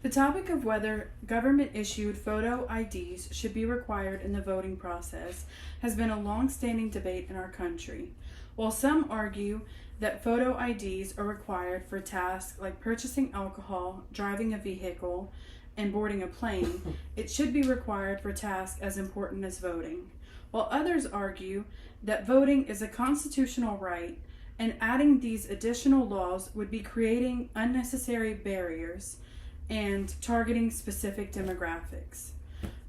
The topic of whether government-issued photo IDs should be required in the voting process has been a long-standing debate in our country. While some argue that photo IDs are required for tasks like purchasing alcohol, driving a vehicle, and boarding a plane, it should be required for tasks as important as voting. While others argue that voting is a constitutional right, and adding these additional laws would be creating unnecessary barriers and targeting specific demographics.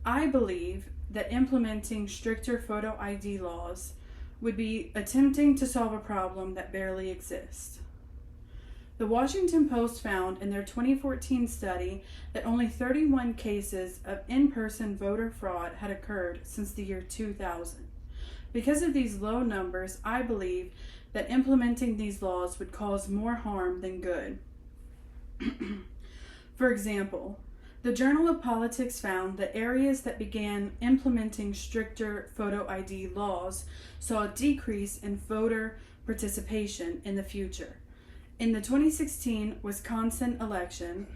I believe that implementing stricter photo ID laws would be attempting to solve a problem that barely exists. The Washington Post found in their 2014 study that only 31 cases of in-person voter fraud had occurred since the year 2000. Because of these low numbers, I believe that implementing these laws would cause more harm than good. For example, the Journal of Politics found that areas that began implementing stricter photo ID laws saw a decrease in voter participation in the future. In the 2016 Wisconsin election,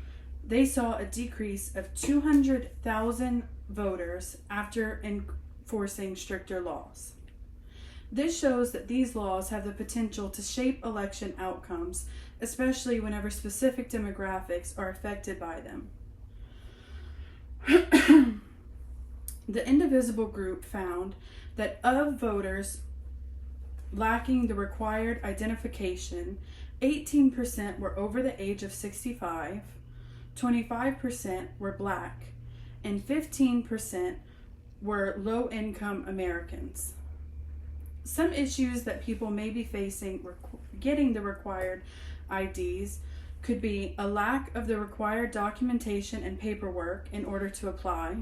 they saw a decrease of 200,000 voters after enforcing stricter laws. This shows that these laws have the potential to shape election outcomes, especially whenever specific demographics are affected by them. The Indivisible group found that of voters lacking the required identification, 18% were over the age of 65, 25% were black, and 15% were low-income Americans. Some issues that people may be facing getting the required IDs could be a lack of the required documentation and paperwork in order to apply,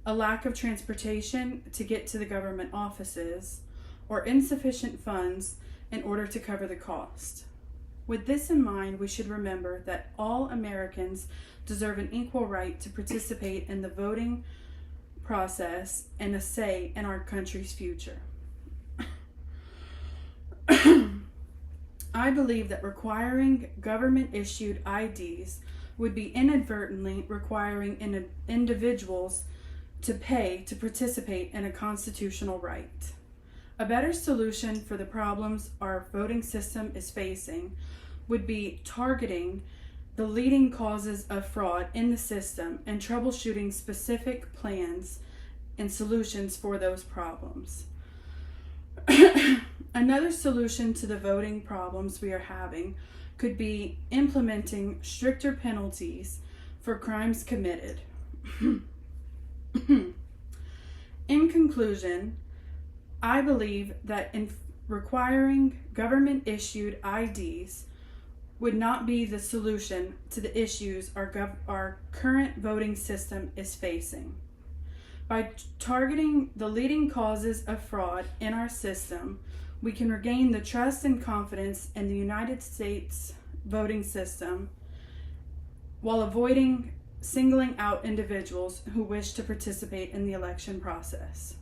a lack of transportation to get to the government offices, or insufficient funds in order to cover the cost. With this in mind, we should remember that all Americans deserve an equal right to participate in the voting process and a say in our country's future. I believe that requiring government-issued IDs would be inadvertently requiring individuals to pay to participate in a constitutional right. A better solution for the problems our voting system is facing would be targeting the leading causes of fraud in the system and troubleshooting specific plans and solutions for those problems. Another solution to the voting problems we are having could be implementing stricter penalties for crimes committed. In conclusion, I believe that requiring government-issued IDs would not be the solution to the issues our current voting system is facing. By targeting the leading causes of fraud in our system, we can regain the trust and confidence in the United States voting system while avoiding singling out individuals who wish to participate in the election process.